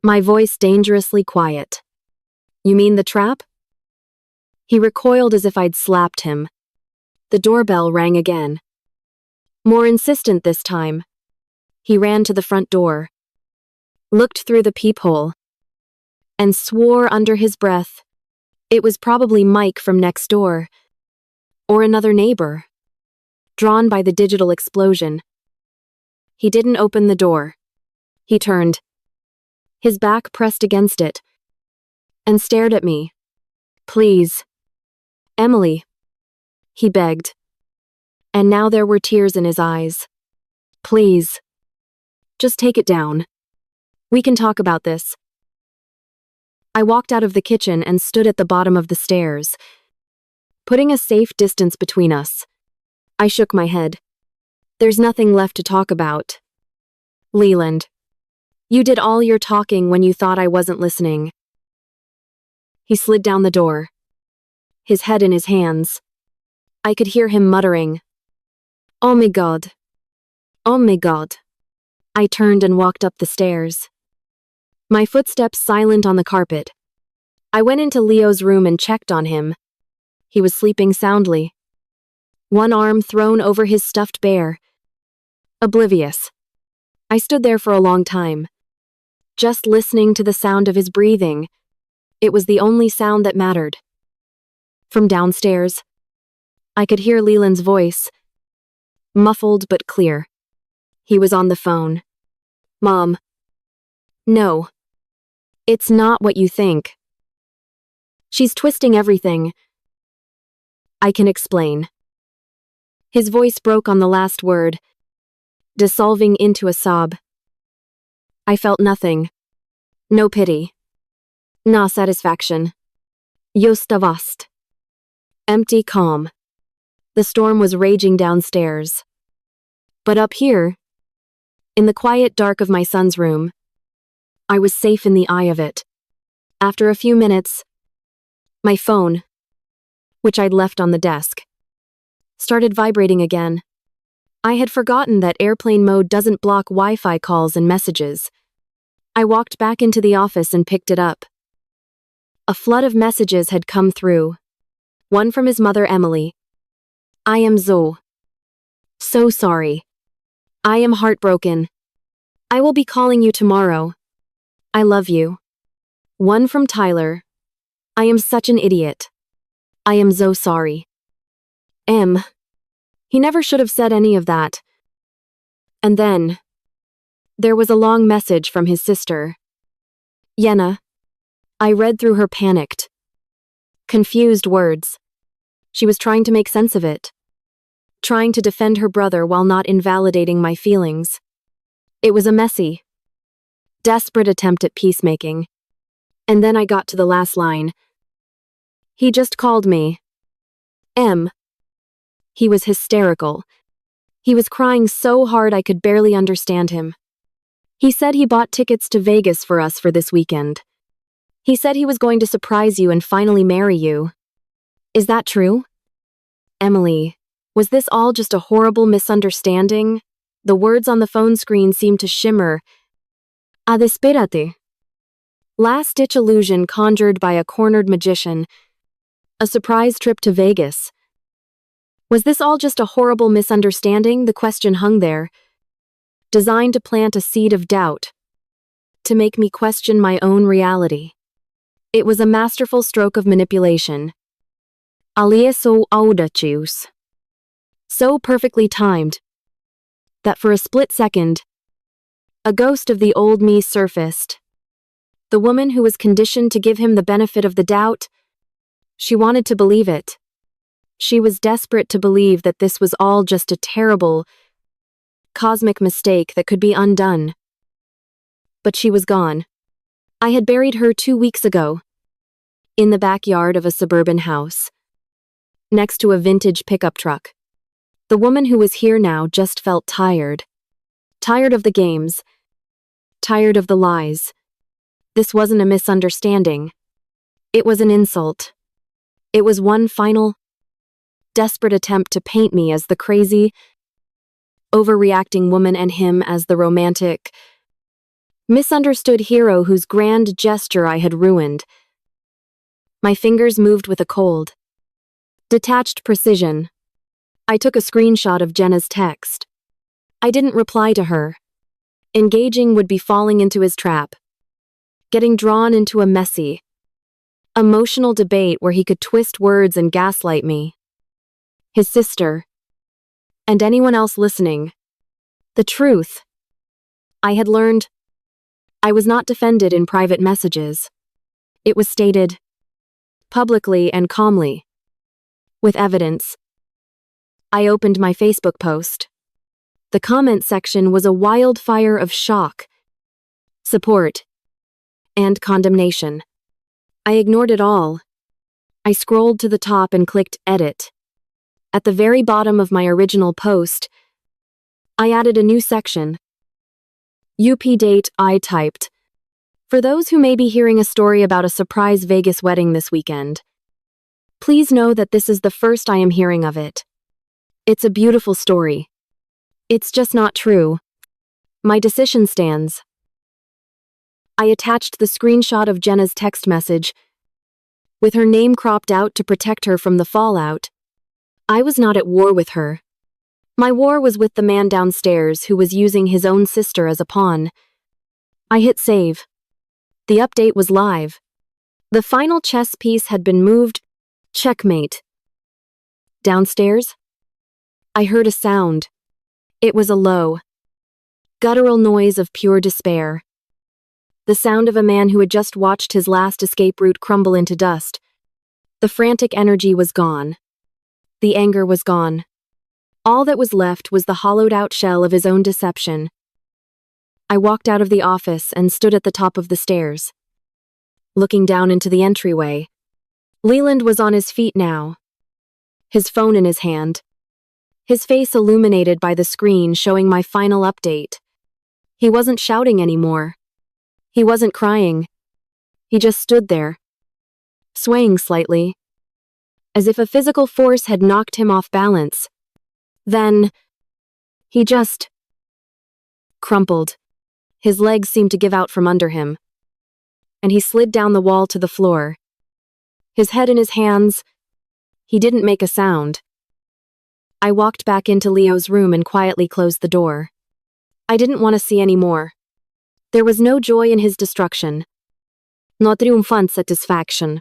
My voice dangerously quiet. You mean the trap? He recoiled as if I'd slapped him. The doorbell rang again. More insistent this time. He ran to the front door, looked through the peephole, and swore under his breath. It was probably Mike from next door, or another neighbor, drawn by the digital explosion. He didn't open the door. He turned, his back pressed against it, and stared at me. Please. Emily, he begged. And now there were tears in his eyes. Please. Just take it down. We can talk about this. I walked out of the kitchen and stood at the bottom of the stairs, putting a safe distance between us. I shook my head. There's nothing left to talk about. Leland, you did all your talking when you thought I wasn't listening. He slid down the door, his head in his hands. I could hear him muttering, Oh my God. Oh my God. I turned and walked up the stairs, my footsteps silent on the carpet. I went into Leo's room and checked on him. He was sleeping soundly, one arm thrown over his stuffed bear. Oblivious. I stood there for a long time, just listening to the sound of his breathing. It was the only sound that mattered. From downstairs, I could hear Leland's voice, muffled but clear. He was on the phone. Mom. No. It's not what you think. She's twisting everything. I can explain. His voice broke on the last word, dissolving into a sob. I felt nothing. No pity. No satisfaction. Just vast. Empty calm. The storm was raging downstairs. But up here, in the quiet dark of my son's room, I was safe in the eye of it. After a few minutes, my phone, which I'd left on the desk, started vibrating again. I had forgotten that airplane mode doesn't block Wi-Fi calls and messages. I walked back into the office and picked it up. A flood of messages had come through. One from his mother, Emily. I am so sorry. I am heartbroken. I will be calling you tomorrow. I love you. One from Tyler. I am such an idiot. I am so sorry. He never should have said any of that. And then, there was a long message from his sister. Yenna. I read through her panicked, confused words. She was trying to make sense of it, trying to defend her brother while not invalidating my feelings. It was a messy, desperate attempt at peacemaking. And then I got to the last line. He just called me. M. He was hysterical. He was crying so hard I could barely understand him. He said he bought tickets to Vegas for us for this weekend. He said he was going to surprise you and finally marry you. Is that true? Emily, was this all just a horrible misunderstanding? The words on the phone screen seemed to shimmer. Desperate. Last-ditch illusion conjured by a cornered magician. A surprise trip to Vegas. Was this all just a horrible misunderstanding? The question hung there, designed to plant a seed of doubt, to make me question my own reality. It was a masterful stroke of manipulation. So audacious. So perfectly timed that for a split second, a ghost of the old me surfaced. The woman who was conditioned to give him the benefit of the doubt. She wanted to believe it. She was desperate to believe that this was all just a terrible, cosmic mistake that could be undone. But she was gone. I had buried her 2 weeks ago, in the backyard of a suburban house, next to a vintage pickup truck. The woman who was here now just felt tired. Tired of the games. Tired of the lies. This wasn't a misunderstanding. It was an insult. It was one final, desperate attempt to paint me as the crazy, overreacting woman and him as the romantic, misunderstood hero whose grand gesture I had ruined. My fingers moved with a cold, detached precision. I took a screenshot of Jenna's text. I didn't reply to her. Engaging would be falling into his trap, getting drawn into a messy, emotional debate where he could twist words and gaslight me, his sister, and anyone else listening. The truth. I had learned. I was not defended in private messages. It was stated, publicly and calmly, with evidence. I opened my Facebook post. The comment section was a wildfire of shock, support, and condemnation. I ignored it all. I scrolled to the top and clicked edit. At the very bottom of my original post, I added a new section. UP date I typed. For those who may be hearing a story about a surprise Vegas wedding this weekend, please know that this is the first I am hearing of it. It's a beautiful story. It's just not true. My decision stands. I attached the screenshot of Jenna's text message, with her name cropped out to protect her from the fallout. I was not at war with her. My war was with the man downstairs who was using his own sister as a pawn. I hit save. The update was live. The final chess piece had been moved. Checkmate. Downstairs? I heard a sound. It was a low, guttural noise of pure despair. The sound of a man who had just watched his last escape route crumble into dust. The frantic energy was gone. The anger was gone. All that was left was the hollowed-out shell of his own deception. I walked out of the office and stood at the top of the stairs, looking down into the entryway. Leland was on his feet now, his phone in his hand, his face illuminated by the screen showing my final update. He wasn't shouting anymore. He wasn't crying. He just stood there, swaying slightly, as if a physical force had knocked him off balance. Then, he just crumpled. His legs seemed to give out from under him, and he slid down the wall to the floor. His head in his hands, he didn't make a sound. I walked back into Leo's room and quietly closed the door. I didn't want to see any more. There was no joy in his destruction. No triumphant satisfaction.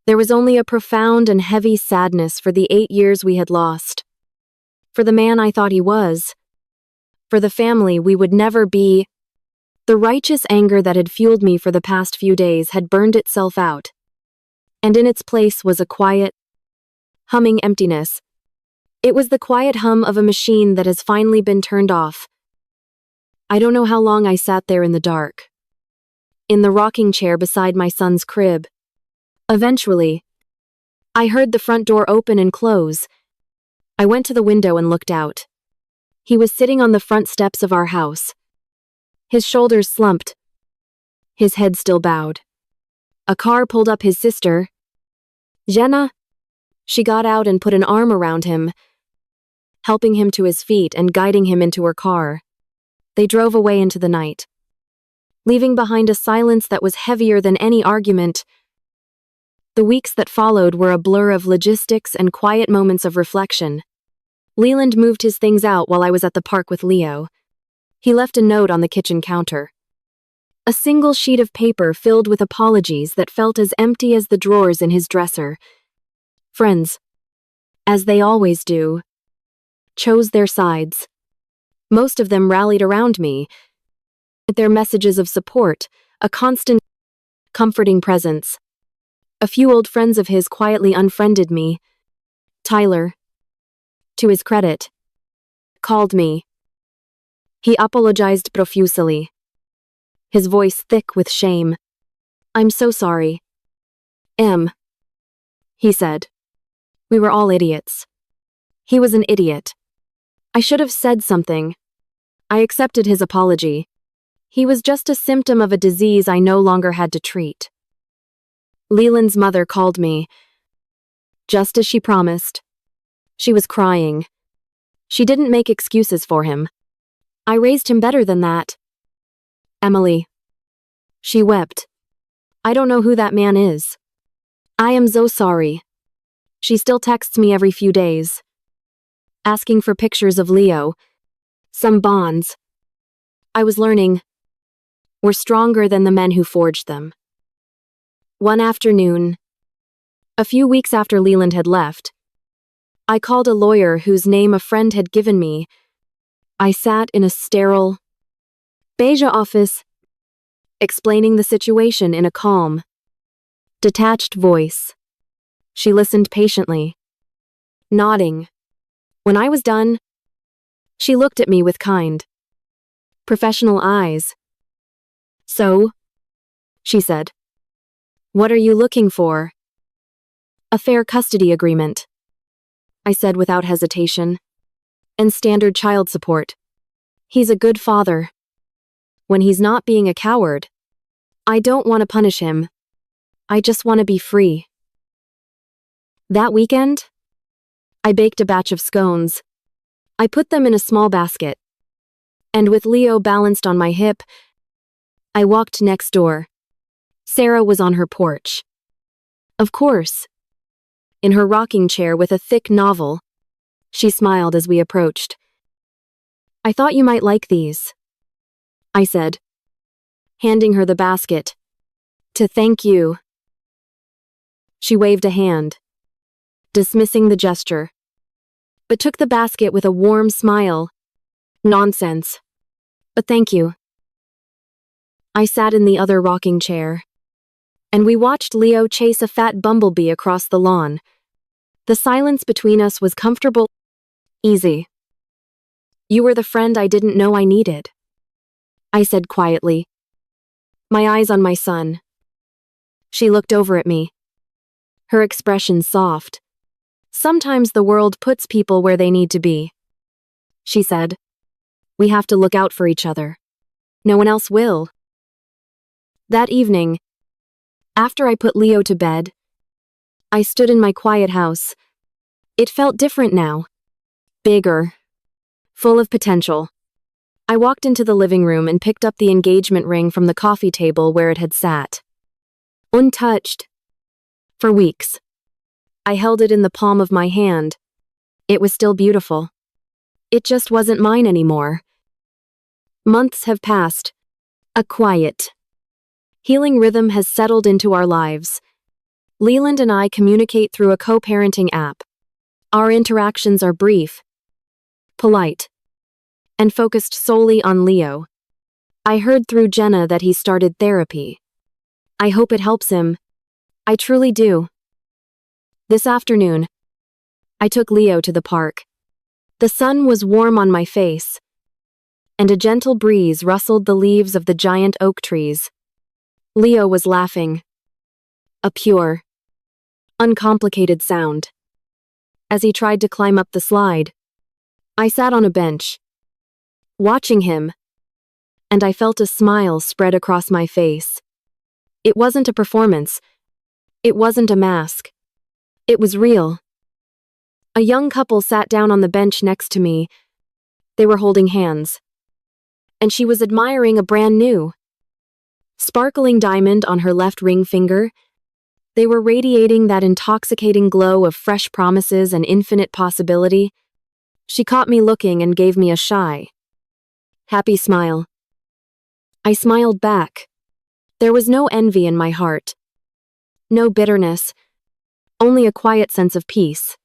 There was only a profound and heavy sadness for the 8 years we had lost. For the man I thought he was. For the family we would never be. The righteous anger that had fueled me for the past few days had burned itself out. And in its place was a quiet, humming emptiness. It was the quiet hum of a machine that has finally been turned off. I don't know how long I sat there in the dark, in the rocking chair beside my son's crib. Eventually, I heard the front door open and close. I went to the window and looked out. He was sitting on the front steps of our house. His shoulders slumped, his head still bowed. A car pulled up. His sister, Jenna, she got out and put an arm around him, helping him to his feet and guiding him into her car. They drove away into the night, leaving behind a silence that was heavier than any argument. The weeks that followed were a blur of logistics and quiet moments of reflection. Leland moved his things out while I was at the park with Leo. He left a note on the kitchen counter. A single sheet of paper filled with apologies that felt as empty as the drawers in his dresser. Friends, as they always do, chose their sides. Most of them rallied around me, their messages of support, a constant, comforting presence. A few old friends of his quietly unfriended me. Tyler, to his credit, called me. He apologized profusely, his voice thick with shame. "I'm so sorry. He said. We were all idiots. He was an idiot. I should have said something. I accepted his apology. He was just a symptom of a disease I no longer had to treat." Leland's mother called me, just as she promised. She was crying. She didn't make excuses for him. I raised him better than that. Emily. She wept. "I don't know who that man is. I am so sorry." She still texts me every few days, asking for pictures of Leo, some bonds. I was learning, were stronger than the men who forged them. One afternoon, a few weeks after Leland had left, I called a lawyer whose name a friend had given me. I sat in a sterile, beige office, explaining the situation in a calm, detached voice. She listened patiently, nodding. When I was done, she looked at me with kind, professional eyes. "So," she said, "what are you looking for?" "A fair custody agreement," I said without hesitation, "and standard child support. He's a good father. When he's not being a coward, I don't want to punish him. I just want to be free." That weekend, I baked a batch of scones. I put them in a small basket, and with Leo balanced on my hip, I walked next door. Sarah was on her porch. Of course, in her rocking chair with a thick novel. She smiled as we approached. "I thought you might like these," I said, handing her the basket. "To thank you." She waved a hand, dismissing the gesture, but took the basket with a warm smile. "Nonsense. But thank you." I sat in the other rocking chair, and we watched Leo chase a fat bumblebee across the lawn. The silence between us was comfortable, easy. "You were the friend I didn't know I needed," I said quietly, my eyes on my son. She looked over at me, her expression soft. "Sometimes the world puts people where they need to be," she said. "We have to look out for each other. No one else will." That evening, after I put Leo to bed, I stood in my quiet house. It felt different now. Bigger. Full of potential. I walked into the living room and picked up the engagement ring from the coffee table where it had sat. Untouched. For weeks. I held it in the palm of my hand. It was still beautiful. It just wasn't mine anymore. Months have passed. A quiet, healing rhythm has settled into our lives. Leland and I communicate through a co-parenting app. Our interactions are brief, polite, and focused solely on Leo. I heard through Jenna that he started therapy. I hope it helps him. I truly do. This afternoon, I took Leo to the park. The sun was warm on my face, and a gentle breeze rustled the leaves of the giant oak trees. Leo was laughing. A pure, uncomplicated sound. As he tried to climb up the slide, I sat on a bench, watching him, and I felt a smile spread across my face. It wasn't a performance. It wasn't a mask. It was real. A young couple sat down on the bench next to me. They were holding hands, and she was admiring a brand new, sparkling diamond on her left ring finger. They were radiating that intoxicating glow of fresh promises and infinite possibility. She caught me looking and gave me a shy, happy smile. I smiled back. There was no envy in my heart, no bitterness, only a quiet sense of peace.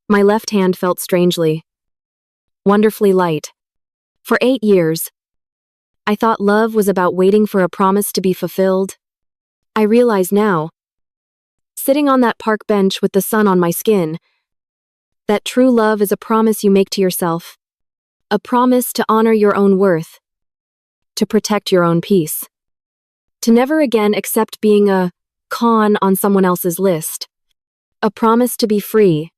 My left hand felt strangely, wonderfully light. For 8 years, I thought love was about waiting for a promise to be fulfilled. I realize now, sitting on that park bench with the sun on my skin, that true love is a promise you make to yourself, a promise to honor your own worth, to protect your own peace, to never again accept being a con on someone else's list, a promise to be free,